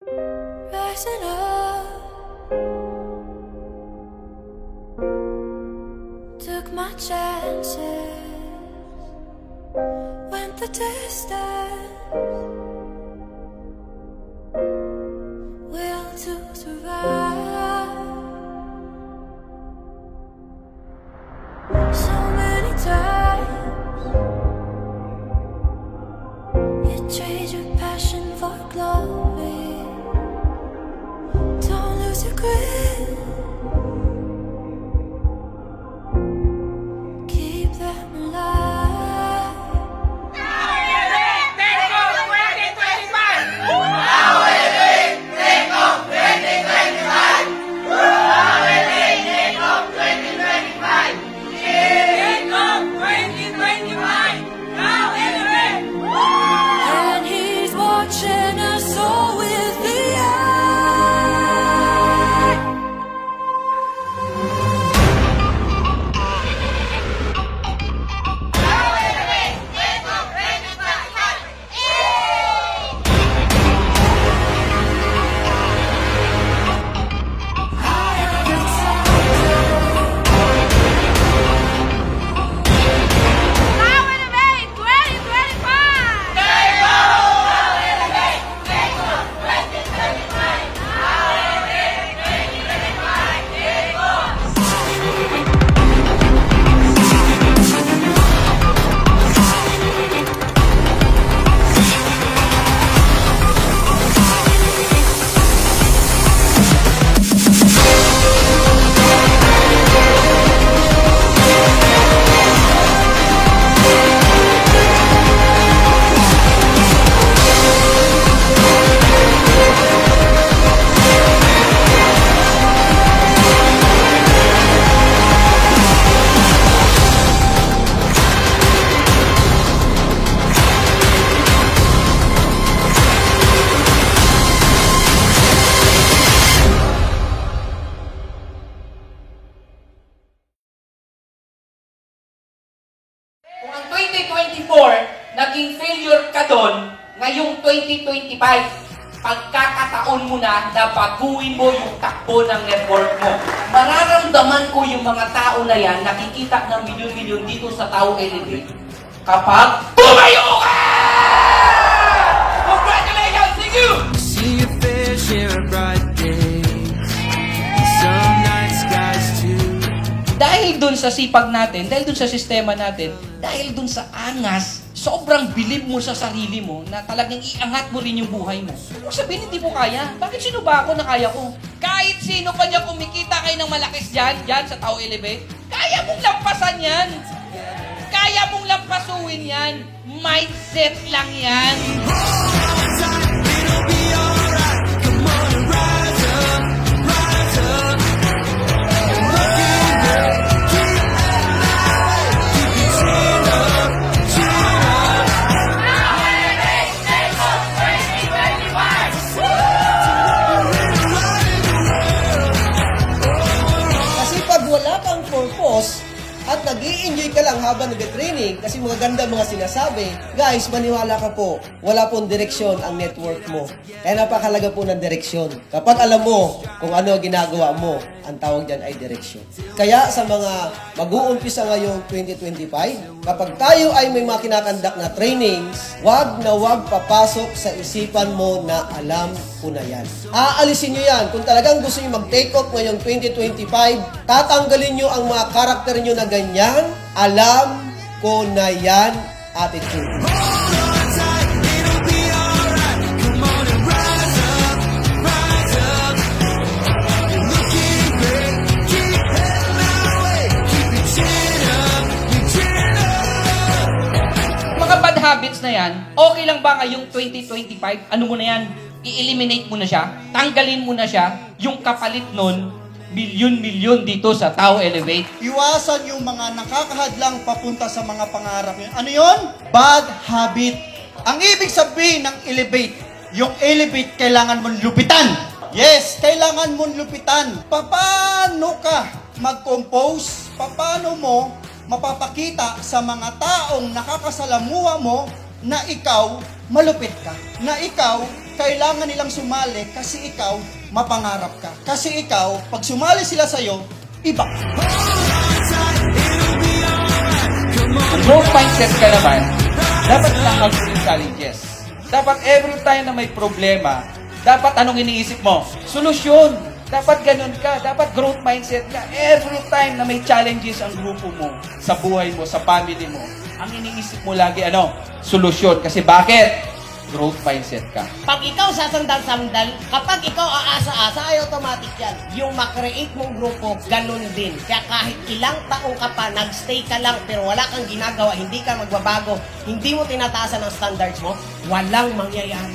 Rising up, took my chances, went the distance, will to survive. So many times you trade your passion for glory. Don't lose your grip, keep them alive. Take off 2025! Take off 2025! Take off 2025! Take off 2025! Now elevate! And he's watching us all with the eye. Take off 2025! Now elevate 2025! Kung ang 2024, naging failure ka doon, ngayong 2025, pagkakataon mo na baguhin mo yung takbo ng network mo. Mararamdaman ko yung mga tao na yan, nakikita ng milyon-milyon dito sa Tao Elevate, kapag tumayo ka! Congratulations to you! See your fair share of bright days, some night skies too. Dahil dun sa sipag natin, dahil dun sa sistema natin, dahil dun sa angas, sobrang bilib mo sa sarili mo na talagang iangat mo rin yung buhay mo. Kung sabihin, hindi mo kaya. Bakit sino ba ako na kaya ko? Kahit sino pa niya kumikita kayo ng malakis dyan sa Tao Elevate, kaya mong lampasan yan. Kaya mong lampasuin yan. Mindset lang yan. Kasi pag wala kang purpose at nag-i-enjoy ka lang habang nag-training kasi mga ganda mga sinasabi, guys, maniwala ka po, wala pong direksyon ang network mo. Kaya napakalaga po ng direksyon. Kapag alam mo kung ano ginagawa mo, ang tawag dyan ay direksyon. Kaya sa mga mag-uumpisa ngayong 2025, kapag tayo ay may mga kinakandak na trainings, wag na wag papasok sa isipan mo na alam ko na yan. Aalisin nyo yan. Kung talagang gusto nyo mag-take off ngayong 2025, tatanggalin nyo ang mga karakter nyo na ganyan, alam ko na yan attitude. Mga bad habits na yan, okay lang ba ngayong 2025? Ano mo na yan? I-eliminate mo na siya? Tanggalin mo na siya? Yung kapalit nun, milyon-milyon dito sa Tao Elevate. Iwasan yung mga nakakahadlang papunta sa mga pangarap nyo. Ano yon? Bad habit. Ang ibig sabihin ng elevate, yung elevate kailangan mong lupitan. Yes, kailangan mong lupitan. Paano ka mag-compose? Paano mo mapapakita sa mga taong nakakasalamuha mo na ikaw malupit ka? Na ikaw kailangan nilang sumali kasi ikaw, mapangarap ka. Kasi ikaw, pag sumali sila sa'yo, iba. Kung growth mindset ka naman, dapat nakagulong yung challenges. Dapat every time na may problema, dapat anong iniisip mo? Solusyon. Dapat ganun ka. Dapat growth mindset ka. Every time na may challenges ang grupo mo, sa buhay mo, sa family mo, ang iniisip mo lagi, solusyon. Kasi bakit? Growth mindset ka. Pag ikaw sasandal-sandal, kapag ikaw aasa-asa, ay automatic yan. Yung makreate mong grupo, ganun din. Kaya kahit ilang taong ka pa, nagstay ka lang, pero wala kang ginagawa, hindi ka magbabago, hindi mo tinataasan ang standards mo, walang mangyayari.